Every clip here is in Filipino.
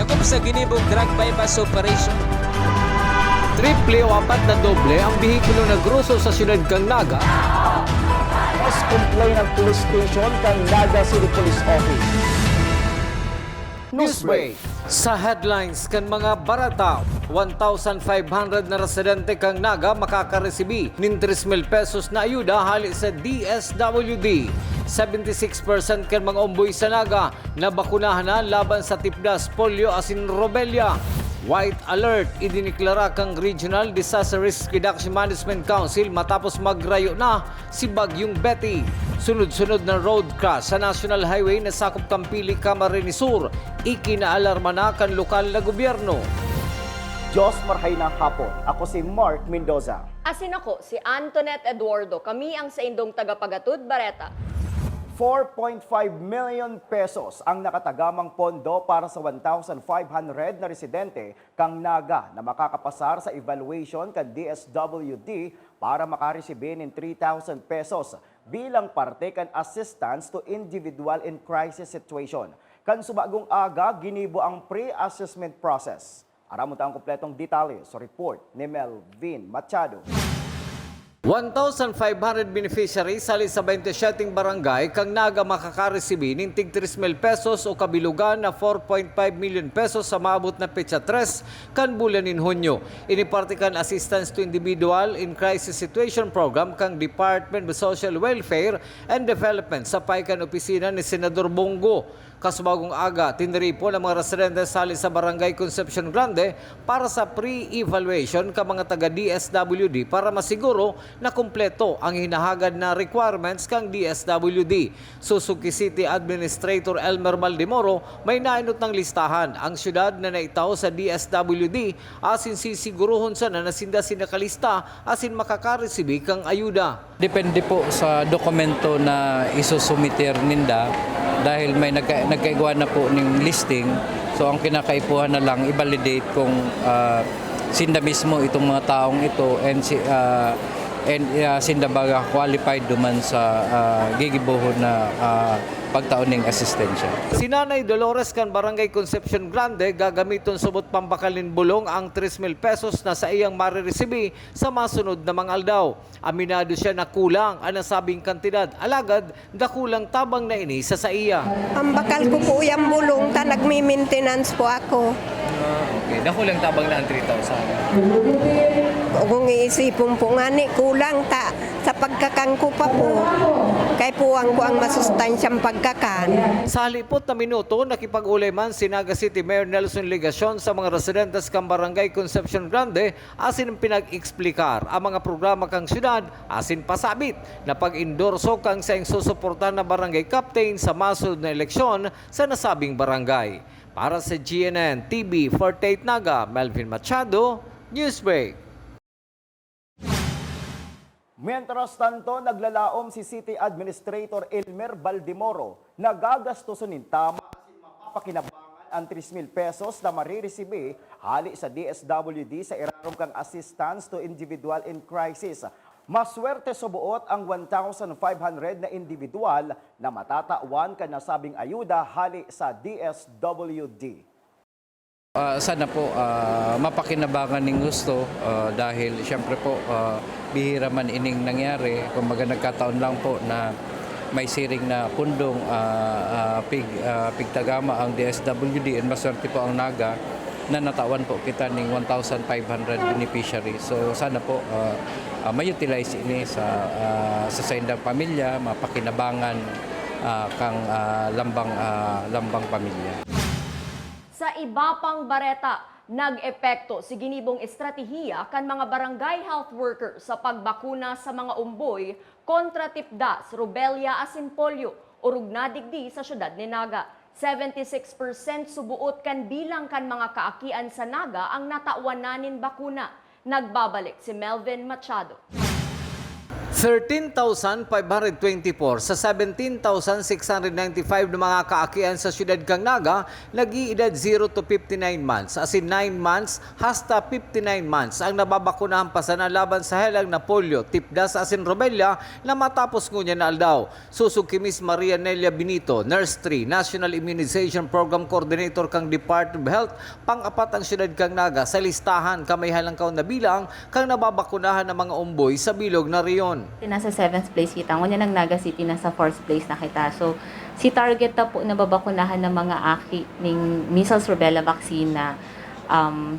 sakop sa ginibong drug bypass operation. Triple o apat na doble ang bihikulo na gruso sa siyudad kang Naga. Mas complain ng police station kang Naga City Police Office. Newsbreak. Sa headlines kan mga barata, 1,500 na residente kang Naga makakaresibi ng 3,000 pesos na ayuda hali sa DSWD. 76% kan mga umboy sa Naga na bakunahan na laban sa tipdas, polio asin rubella. White alert idiniklara kang Regional Disaster Risk Reduction Management Council matapos magrayo na si Bagyong Betty. Sunod-sunod na road crash sa National Highway na sakop Kampili, Camarines Sur. Ikinaalarma na kan lokal na gobyerno. Diyos marhay ng hapon. Ako si Mark Mendoza. Asin ako, si Antoinette Eduardo. Kami ang sa indong tagapagatud, Bareta. 4.5 million pesos ang nakatagamang pondo para sa 1,500 na residente kang Naga na makakapasar sa evaluation kan DSWD para makaresibe ng 3,000 pesos bilang parte kan assistance to individual in crisis situation. Kan subagong aga, ginibo ang pre-assessment process. Aramot ang kompletong detalye sa report ni Melvin Machado. 1,500 beneficiaries sali sa 27 barangay kang Naga makakaresibi ng tig 3,000 pesos o kabilugan na 4.5 million pesos sa maabot na petsa 3 kan bulan in Hunyo. Iniparte kan Assistance to Individual in Crisis Situation Program kang Department of Social Welfare and Development sa paikan opisina ni Senador Bongo. Kasubagong aga, tinripo ng mga residente sali sa Barangay Concepcion Grande para sa pre-evaluation ka mga taga-DSWD para masiguro na kumpleto ang hinahagad na requirements kang DSWD. Suzuki City Administrator Elmer Maldimoro may nainot ng listahan ang syudad na naitaw sa DSWD asin sisiguruhon sa na nasinda sinakalista asin makakaresibi kang ayuda. Depende po sa dokumento na isusumiter ninda dahil may nagkaigawa na po ng listing. So ang kinakaipuhan na lang i-validate kung sinda mismo itong mga taong ito and sinda baga qualified duman sa gigibuhon na pagtaon ng asistensya. Si Nanay Dolores kan Barangay Concepcion Grande gagamiton subot pambakalin bulong ang 3,000 pesos na sa iyang mariresibi sa masunod na mga aldaw. Aminado siya na kulang ang nasabing kantidad. Alagad, dakulang tabang na ini sa iya. Ang bakal ko po yung bulong ta nagmi-maintenance po ako. Okay, dakulang tabang na ang 3,000. Kung iisipon po nga ni kulang ta sa pagkakangko pa po. Kay puwang ko ang masustansyang pagkakan. Sa halipot na minuto, nakipag-ulay man si Naga City Mayor Nelson Ligacion sa mga residentes kang Barangay Concepcion Grande asin pinag-eksplikar ang mga programa kang syudad asin pasabit na pag-endorso kang sa susuportan na barangay captain sa masunod na eleksyon sa nasabing barangay. Para sa GNN TV 48 Naga, Melvin Machado, Newsbreak. Mientras tanto, naglalaom si City Administrator Elmer Baldimoro na gagastusin tama at mapapakinabangan ang 3,000 pesos na mariresibe hali sa DSWD sa irarom kang assistance to individual in crisis. Maswerte sa buot ang 1,500 na individual na matatawan ka nasabing ayuda hali sa DSWD. Sana po mapakinabangan ng gusto dahil siyempre po bihira man ining nangyari. Kumbaga nagkataon lang po na may siring na pundong pigtagama ang DSWD and maswerte po ang Naga na natawan po kita ng 1,500 beneficiaries. So sana po ma-utilize ini sa indang pamilya, mapakinabangan kang lambang pamilya. Sa iba pang Bareta, nag-epekto si ginibong estratehiya kan mga barangay health workers sa pagbakuna sa mga umboy kontra tipdas, rubella asin polio o rugnadigdi sa syudad ni Naga. 76% subuot kan bilang kan mga kaakian sa Naga ang natawan nanin bakuna. Nagbabalik si Melvin Machado. 13,524 sa 17,695 na mga kaakian sa siyudad kang Naga, nag-iedad 0 to 59 months, as in 9 months hasta 59 months ang nababakunahan pa sa laban sa helang na polio, tipdas as in rubella na matapos ngunya na aldaw. Susug kay Miss Maria Nelia Benito, Nurse 3, National Immunization Program Coordinator kang Department of Health, pang-apat ang siyudad kang Naga sa listahan kamay halang kaon na bilang kang nababakunahan ng mga umboy sa bilog na riyon. Nasa 7th place kita. Ngunya ng Naga City, nasa 4th place na kita. So, si target na po na babakunahan ng mga aki ng measles rubella vaccine na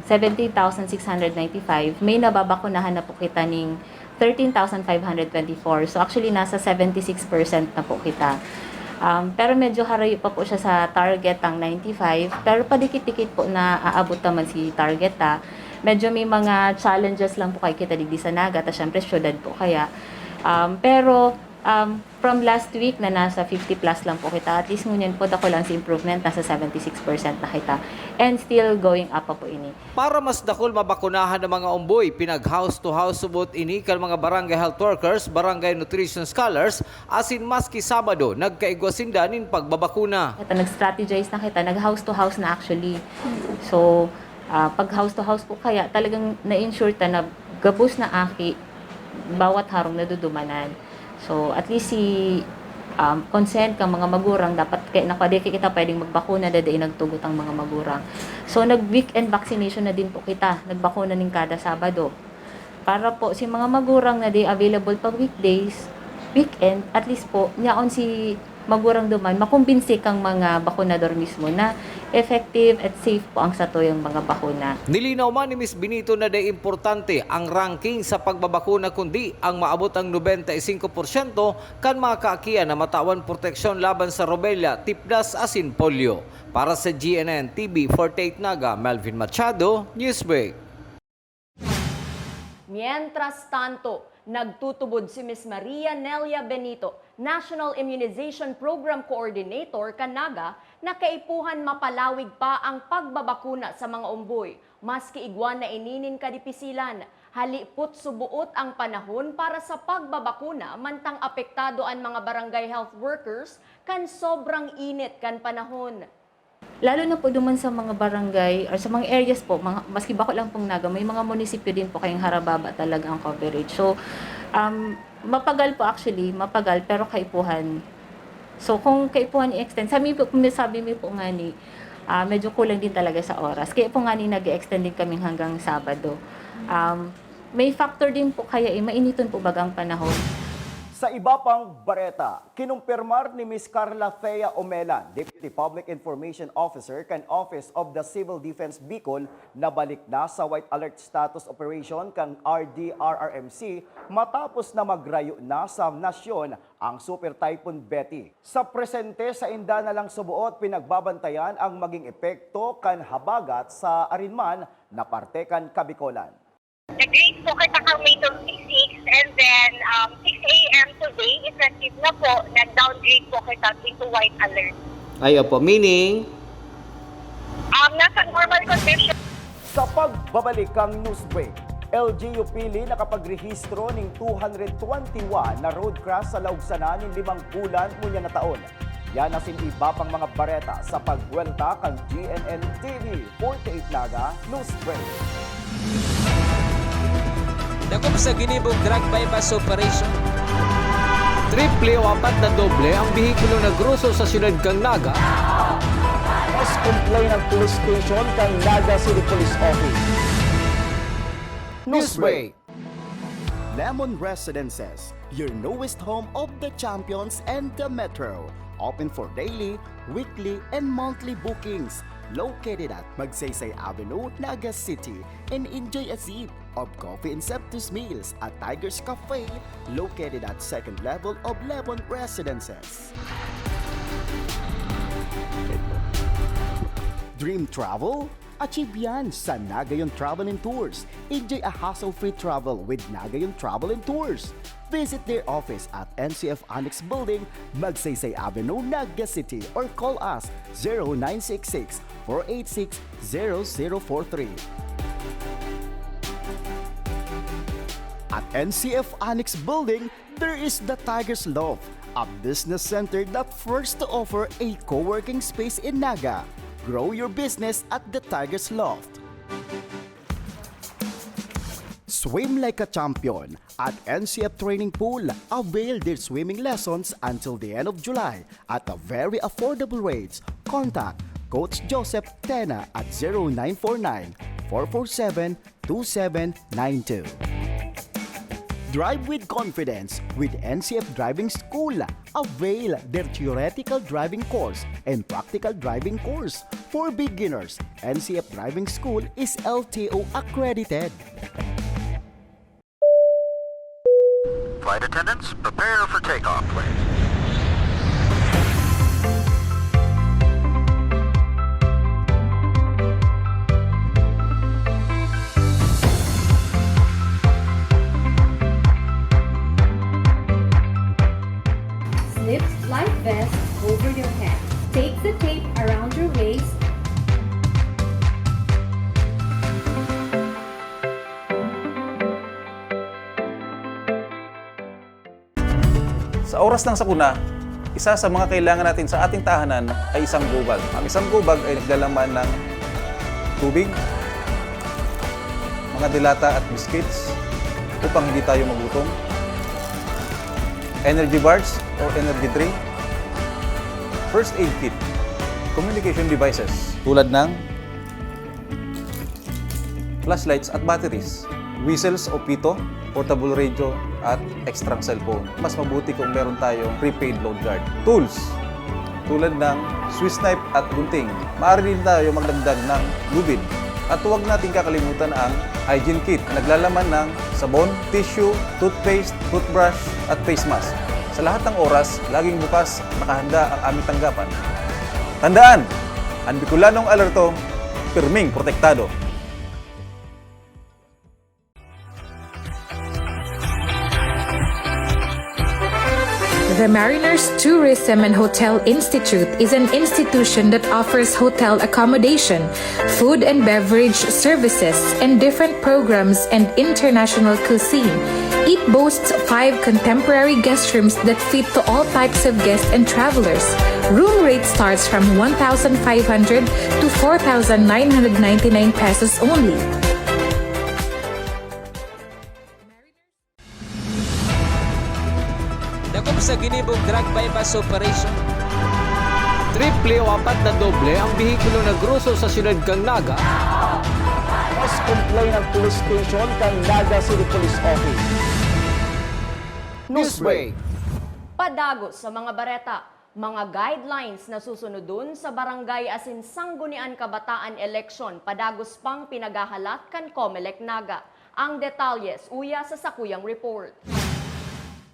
17,695. May nababakunahan na po kita ng 13,524. So, actually, nasa 76% na po kita. Pero medyo harayo pa po siya sa target ang 95. Pero padikit-dikit po na aabot naman si target medyo may mga challenges lang po kay kita digdi sa Naga. Syempre, syudad po kaya. Pero from last week na nasa 50 plus lang po kita, at least ngunyan po dako lang si improvement, nasa 76% na kita. And still going up pa po ini. Para mas dakol mabakunahan ng mga umboy, pinag-house to house subot ini kan mga barangay health workers, barangay nutrition scholars, asin maski Sabado, nagkaigwasinda nin pagbabakuna. Nag-strategize na kita, nag-house to house na actually. So, pag house to house po kaya, talagang na-ensure na gabos na aki, bawat harong nadudumanan. So, at least si consent kang mga magurang, dapat nakadeki kita pwedeng magbakuna, dadain nagtugot ang mga magurang. So, nag-weekend vaccination na din po kita, nagbakuna ng kada Sabado. Para po si mga magurang na di available pag weekdays, weekend, at least po, niyaon si magurang duman, makumbinsi kang mga bakunador mismo na effective at safe po ang satoyang mga bakuna. Nilinaw man ni Ms. Benito na day importante ang ranking sa pagbabakuna kundi ang maabot ang 95% kan mga kaakian na matawan proteksyon laban sa rubella, tipdas asin polio. Para sa GNN TV 48 Naga, Melvin Machado, Newsbreak. Mientras tanto, nagtutubod si Ms. Maria Nelia Benito, National Immunization Program Coordinator Naga, na kaipuhan mapalawig pa ang pagbabakuna sa mga umboy. Maski igwan na ininin kadipisilan, haliput subuot ang panahon para sa pagbabakuna mantang apektado ang mga barangay health workers kan sobrang init kan panahon. Lalo na po duman sa mga barangay or sa mga areas po, maski bako lang pong Naga, may mga munisipyo din po kayong harababa talaga ang coverage. So, mapagal po actually, mapagal pero kaipuhan. So, kung kaipuhan i-extend, sabi mo po nga ni, medyo kulang din talaga sa oras. Kaya po nga ni nag-extend din kami hanggang Sabado. May factor din po kaya mainiton po bagang panahon. Sa iba pang bareta, kinumpirmar ni Ms. Carla Thea Omelan, Deputy Public Information Officer kan Office of the Civil Defense Bicol, na balik na sa White Alert Status Operation kan RDRRMC matapos na magrayo na sa nasyon ang Super Typhoon Betty. Sa presente sa inda na lang subuot, pinagbabantayan ang maging epekto kan habagat sa arinman na parte kan Kabikolan. Nag-rate po kita kang May 26 and then 6 a.m. today, effective na po, nag-downgrade po kita into white alert. Ayo po, meaning? Nasa normal condition. Sa pagbabalik kang Newsbreak, LGU pili nakapagrehistro ng 221 na road crash sa laugsanan ng 5 bulan munya na taon. Yan asin iba pang mga bareta sa pagwelta kang GNN TV 48 Naga Newsbreak. Dakop sa ginibong drug bypass operation. Triple o 4 na doble ang bihikulo na gruso sa siyudad kang Naga. Mas complain ng police station kang Naga City Police Office. Newsbreak. Lemon Residences, your newest home of the champions and the metro. Open for daily, weekly, and monthly bookings. Located at Magsaysay Avenue, Naga City, and enjoy a sip of coffee and Septus meals at Tiger's Cafe, located at second level of Lemon Residences. Dream travel? Achieve yan sa Nagayon Travel and Tours. Enjoy a hassle-free travel with Nagayon Travel and Tours. Visit their office at NCF Annex Building, Magsaysay Avenue, Naga City, or call us 0966-486-0043. At NCF Annex Building, There is the Tiger's Loft, a business center that first to offer a co-working space in Naga. Grow your business at the Tiger's Loft. Swim like a champion at NCF Training Pool. Avail their swimming lessons until the end of July at a very affordable rates. Contact Coach Joseph Tena at 0949-447-2792. Drive with confidence with NCF Driving School. Avail their theoretical driving course and practical driving course. For beginners, NCF Driving School is LTO accredited. Flight attendants, prepare for takeoff, please. Slip life vest over your head. Take the tape around your waist. Sa oras ng sakuna, isa sa mga kailangan natin sa ating tahanan ay isang gubag. Ang isang gubag ay naglalaman ng tubig, mga dilata at biscuits upang hindi tayo magutom, energy bars o energy drink, first aid kit, communication devices tulad ng flashlights at batteries, whistles o pito, portable radio at extrang cellphone. Mas mabuti kung meron tayong prepaid load guard. Tools tulad ng Swiss knife at gunting. Maaari din tayo magdagdag ng lubid. At huwag natin kakalimutan ang hygiene kit. Naglalaman ng sabon, tissue, toothpaste, toothbrush at face mask. Sa lahat ng oras, laging bukas, nakahanda ang aming tanggapan. Tandaan, ang Bicolanong alerto, pirming protektado. The Mariners Tourism and Hotel Institute is an institution that offers hotel accommodation, food and beverage services, and different programs and international cuisine. It boasts 5 contemporary guest rooms that fit to all types of guests and travelers. Room rate starts from 1,500 to 4,999 pesos only. Dakop sa ginibong drug bypass operation. Triple o 4 na doble ang bihikulo na gruso sa siyudad kang Naga. Mas complain ng police station kang Naga City Police Office. Newsbreak. Padagos sa mga bareta, mga guidelines na susunodun sa barangay asin sanggunian kabataan eleksyon, padagos pang pinagahalat kan Comelec Naga. Ang detalyes uya sa sakuyang report.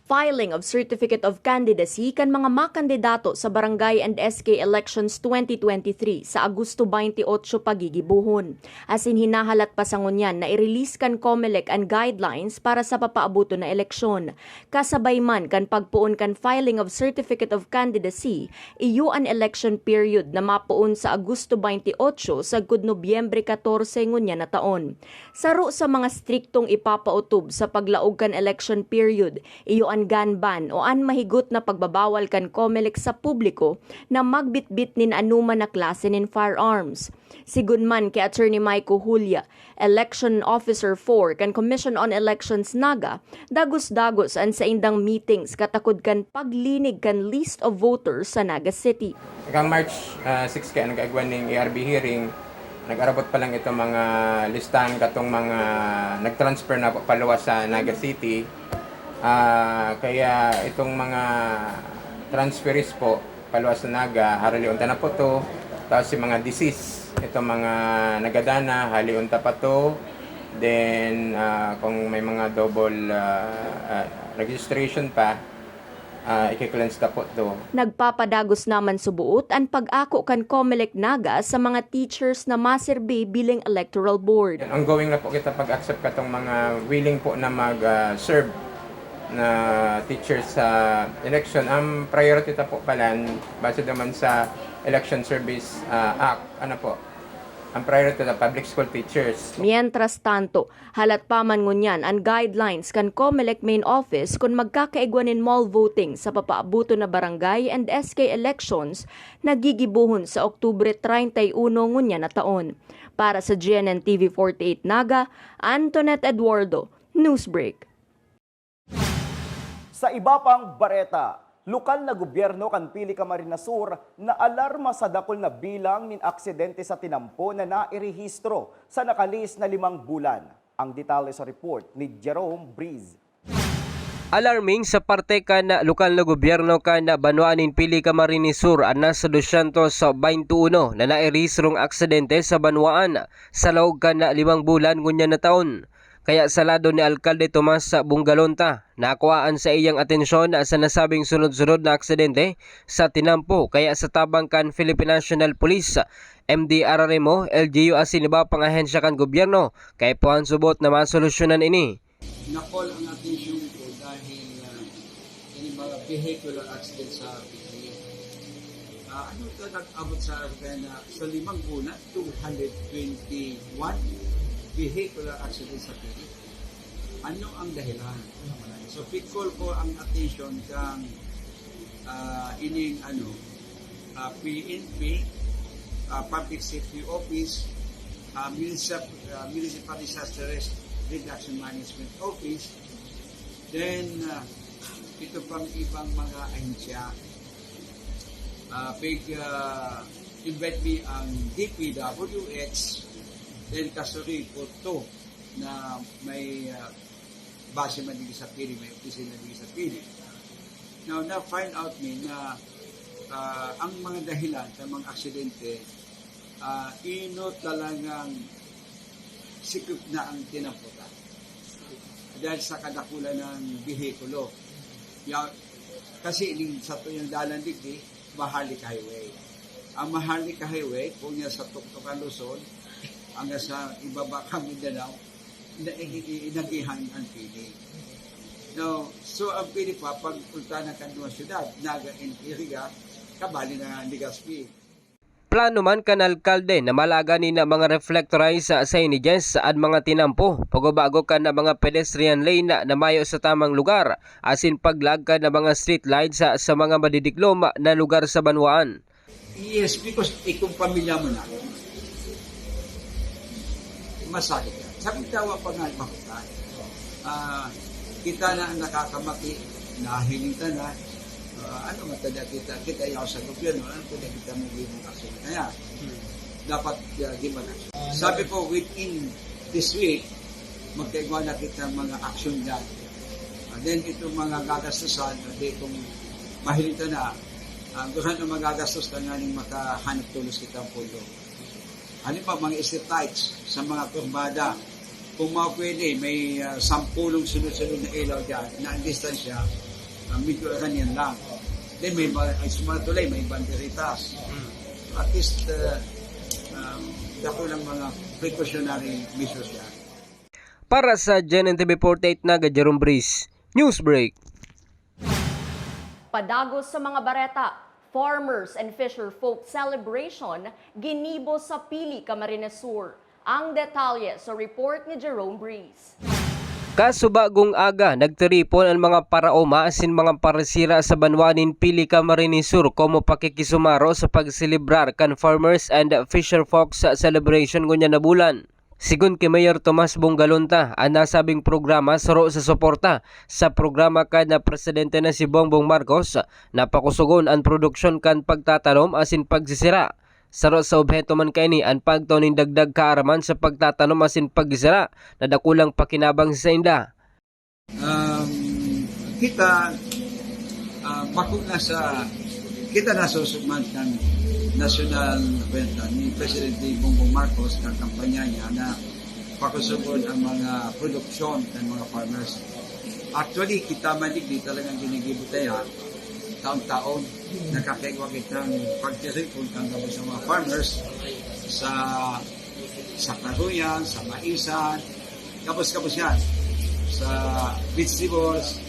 Filing of Certificate of Candidacy kan mga makandidato sa Barangay and SK Elections 2023 sa Agosto 28 pagigibuhon. Asin hinahalat pa sa ngunyan na i-release kan Comelec ang guidelines para sa papaabuto na eleksyon. Kasabay man kan pagpuon kan filing of Certificate of Candidacy, iyo an election period na mapuon sa Agosto 28 sa gud Nobyembre 14 ngunyan na taon. Saro sa mga striktong ipapautob sa paglaog kan election period, iyo ang gun ban o an mahigot na pagbabawal kan Comelec sa publiko na magbitbit nin anuman na klase nin firearms. Sigun man kay Attorney Maiko Julia, Election Officer 4 kan Commission on Elections Naga, dagos-dagos an sa indang meetings katakod kan paglinig kan list of voters sa Naga City. Hanggang March 6 kaya nag-agwan ng ARB hearing, nag-arabot pa lang itong mga listahan katong mga nag-transfer na paluwas sa Naga City. Kaya itong mga transferees po, paluwas na Naga, haraliunta na po to. Tapos yung mga disease, itong mga nagadana, haliunta pa to. Then, kung may mga double registration pa, i-cleanse na po to. Nagpapadagos naman subuot ang pag-ako kan Comelec Naga sa mga teachers na maserbi bilang electoral board. Ongoing na po kita pag-accept katong mga willing po na mag-serve na teachers sa election. Ang priority ta po pala, base naman sa Election Service Act, ang priority na public school teachers. Mientras tanto, halat pa man ngunyan ang guidelines kan COMELEC main office kung magkakaigwanin mall voting sa papaabuto na barangay and SK elections na gigibuhon sa Oktubre 31 ngunyan na taon. Para sa GNN TV 48 Naga, Antoinette Eduardo, Newsbreak. Sa iba pang bareta, lokal na gobyerno kan Pili Camarines Sur na alarma sa dakol na bilang nin aksidente sa tinampo na nairehistro sa nakalis na 5 bulan. Ang detalye sa report ni Jerome Breeze. Alarming sa parte kan lokal na gobyerno kan Banwaanin Pili Camarines Sur ang nasa 221 na nairehistrong aksidente sa Banwaan sa loob kan 5 bulan ngunyan na taon. Kaya salado ni Alkalde Tomas Bungalonta, nakuhaan sa iyang atensyon sa nasabing sunod-sunod na aksidente sa tinampo kaya sa tabang kan Philippine National Police, MDRRMO, LGU asin iba pang ahensya kan gobyerno kaya po ang subot na masolusyonan ini. Nakol ang atensyon ko dahil yung mga vehicular accident sa PTA. Ano ito nag-abot sa akin na sa 5 bulan, 221 vehicular accident sa PTA. Ano ang dahilan? So, pitcall ko ang attention kang ining PNP, Public Safety Office, Municipal Disaster Risk Reduction Management Office, then ito pang ibang mga ahensya. Invite me ang DPWH, then kasuri po to na may base man sa Pili, may opisina sa Pili. Now, na-find out me na ang mga dahilan sa mga aksidente, ino talagang sikip na ang tinamputan. Dahil sa kadakulan ng bihikulo. Kasi sa tuyong dalan digdi, Maharlika Highway. Ang Maharlika Highway, kung niya sa Tuktukan Luzon, hanggang sa ibaba kang Mindanao, inagihan ang Pili. Now, so ang Pili pa, pag punta ng kanduang syudad, Naga and Iriga, kabali na Legazpi. Plano man kan alkalde na malagani na mga reflectorize sa signages at mga tinampo, pagbabago kan na mga pedestrian lane na mayo sa tamang lugar, asin paglag kan na mga street lights sa mga madidiklom na lugar sa Banwaan. Yes, because ikong pamilya mo na, masakit ka. Sabi tawa pa nga makutan. Kita na ang nakakamaki, nahiling ka na, ano matanda kita yaw sa gobyerno, ano kung kita mo yung action. Kaya, dapat gimana. Sabi ko, within this week, magkaigwa na kita mga action dyan. Then, itong mga gagastusan, kung mahiling ka na, gusto na magagastos ka nga ng makahanap tulos kita ang pulo. Ano pa, mga street lights sa mga kurbada. Kung mga pwede, may 10 sunod-sunod na ilaw dyan, na ang distansya, medyo ganyan lang. Then may sumatulay, may banderitas. At least, dako ng mga precautionary measures yan. Para sa GNN TV 48 Naga, Jerome Breeze, Newsbreak. Padagos sa mga bareta, Farmers and Fisher Folk Celebration ginibo sa Pili Camarines Sur. Ang detalye sa report ni Jerome Breeze. Kasubagong aga, nagtiripon ang mga paraoma asin mga paresira sa Banwaanin Pili Camarines Sur como pakikisumaro sa pagselebrar kan Farmers and Fisher Folk Celebration ngunyan na bulan. Sigun kay Mayor Tomas Bungalonta, ang nasabing programa saro sa suporta sa programa kan na presidente na si Bongbong Marcos na pakusugon ang produksyon kan pagtatanom asin pagsisira. Saro sa obheto man kay ni ang pagtawning dagdag kaaraman sa pagtatanom asin pagsisira na dakulang pakinabang sa inda. Kita makuna sa kita nasusugman ng national benta ni Presidente Bongbong Marcos ng kampanya niya na pakusugod ang mga produksyon ng mga farmers. Actually, kita maligdi talagang ginigibutaya taon-taon nakakaigwa kitang pagtiripon kang gawin sa mga farmers sa karuyan, sa maisan, kapos-kapos yan, sa vegetables,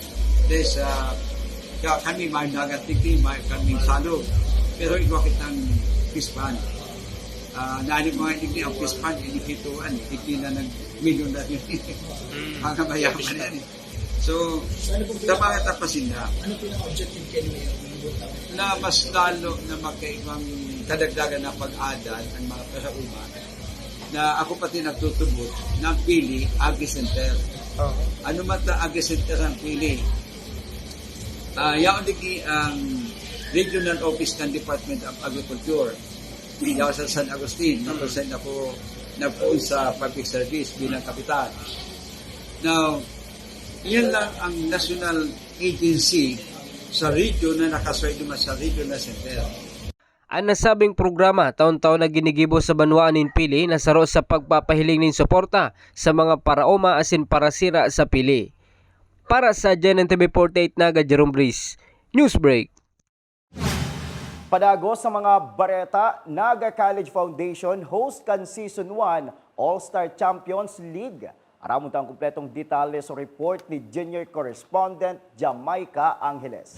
kami may nagatikti, may kami salog, pero igwa kitang pispan. Naanip mga igni ang pispan, inikituan, igni na nag-million na yun. Mga mayaman yan. So, sa mga tapasin na, na mas lalo na magkaibang kadagdagan na pag-adan ang mga parauma na ako pati nagtutubot ng pili Agri Center. Ano mata Agri Center ang pili? Yaon digi ang Regional Office ng Department of Agriculture. Yaw sa San Agustin, na-present ako nagpoon sa public service bilang kapitan. Now, yun lang ang national agency sa region na nakasway naman sa regional center. Ang nasabing programa taon-taon na ginigibo sa Banwaning Pili nasaro sa pagpapahiling ng suporta sa mga paraoma asin parasira sa pili. Para sa GNN TV 48 Naga, Jerome Briz, Newsbreak. Padagos sa mga bareta, Naga College Foundation host kan Season 1 All-Star Champions League. Aramon ang kumpletong detalye sa report ni Junior Correspondent Jamaica Angeles.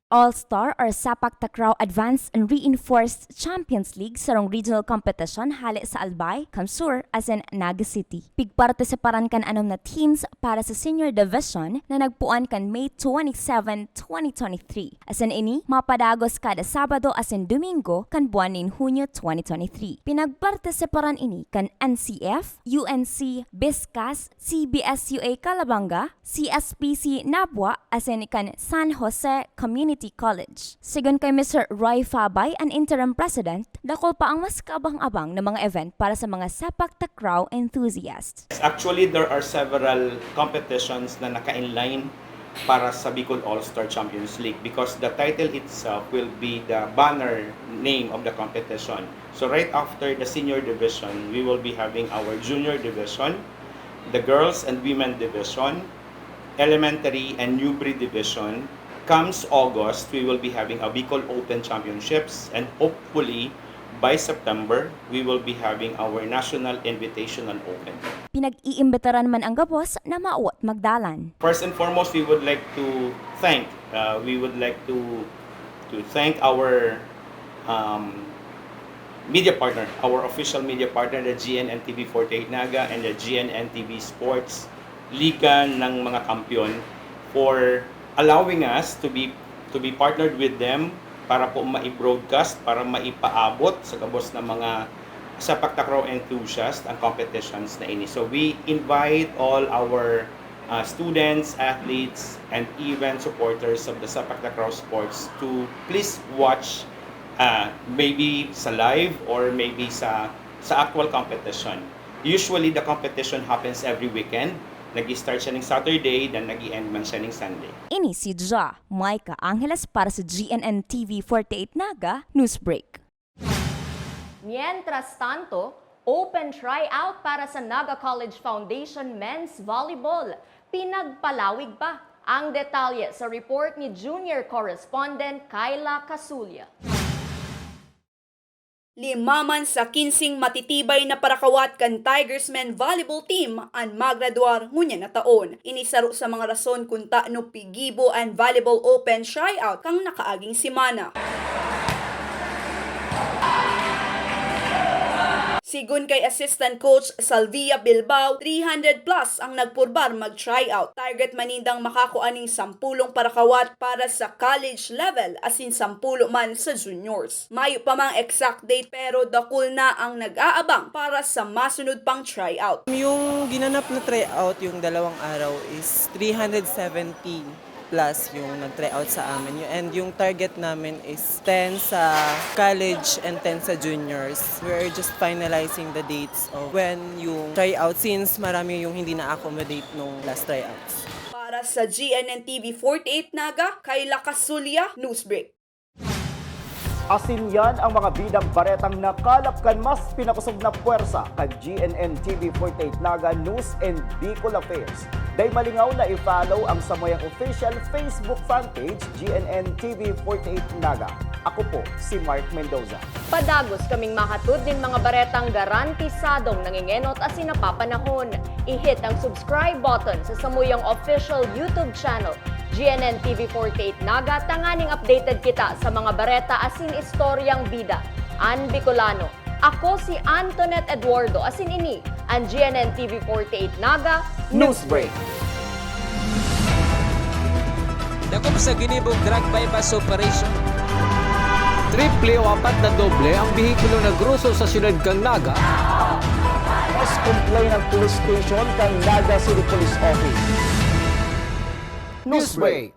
All-Star or Sapak Takraw Advanced and Reinforced Champions League sarong regional competition hali sa Albay, Kamsur, as in Naga City. Pigparte sa paran kan anom na teams para sa senior division na nagpuan kan May 27, 2023. As in ini, mapadagos kada Sabado as in Domingo kan buwan nin Hunyo 2023. Pinagparte sa paran ini kan NCF, UNC, Biscas, CBSUA Calabanga, CSPC Nabwa as in kan San Jose Community College. Sigon kay Mr. Roy Fabay, an interim president, dakol pa ang mas kabang-abang na mga event para sa mga Sapak Takraw enthusiasts. Actually, there are several competitions na naka-inline para sa Bicol All-Star Champions League because the title itself will be the banner name of the competition. So right after the senior division, we will be having our junior division, the girls and women division, elementary and newbie division. Comes August, we will be having a Bicol Open Championships, and hopefully by September, we will be having our National Invitational Open. Pinag-iimbitaran man ang gabos na maawat magdalan. First and foremost, we would like to thank our media partner, our official media partner, the GNN TV 48 Naga and the GNN TV Sports, Liga ng mga Kampiyon, for allowing us to be partnered with them para po mai-broadcast, para maipaabot sa kabos ng mga Sapak Takraw enthusiasts ang competitions na ini. So we invite all our students, athletes, and even supporters of the Sapak Takraw sports to please watch maybe sa live or maybe sa actual competition. Usually the competition happens every weekend. Nag-start siya ng Saturday, then nag-end man siya ng Sunday. Ini si Jamaica Angeles para sa GNN TV 48 Naga, Newsbreak. Mientras tanto, open tryout para sa Naga College Foundation Men's Volleyball. Pinagpalawig pa ang detalye sa report ni Junior Correspondent Kyla Casulia. 5 man sa 15 matitibay na parakawat kan Tigers Men Volleyball Team ang magraduar ngunya na taon. Inisaro sa mga rason kung no pigibo ang Volleyball Open tryout kang nakaaging simana. Sigun kay Assistant Coach Salvia Bilbao, 300 plus ang nagpurbar mag-tryout. Target manindang makakuaning 10 parakawat para sa college level asin 10 man sa juniors. Mayo pa mang exact date pero dakul na ang nag-aabang para sa masunod pang tryout. Yung ginanap na tryout yung 2 araw is 370 plus yung nag-tryout sa amin. And yung target namin is 10 sa college and 10 sa juniors. We're just finalizing the dates of when yung tryout since marami yung hindi na-accommodate nung last tryouts. Para sa GNN TV 48 Naga, Kyla Casulia, Newsbreak. Asin yan ang mga bidang baretang nakalap kan mas pinakusog na puwersa kag GNN TV 48 Naga News and Bicol Affairs. Day malingaw na i-follow ang samoyang official Facebook fanpage GNN TV 48 Naga. Ako po si Mark Mendoza. Padagos kaming mahatod din mga baretang garantisadong nangingenot asin napapanahon. I-hit ang subscribe button sa samuyang official YouTube channel GNN TV 48 Naga, tanganing updated kita sa mga bareta asin istoryang bida. An Bicolano, Ako si Antoinette Eduardo, asin ini ang GNN TV 48 Naga Newsbreak. Dakop sa ginibong drug bypass operation. Triple o 4 na doble ang bihikulo na gruso sa siyudad kang Naga. Mas complain ang police station kang Naga City Police Office. Newsbreak.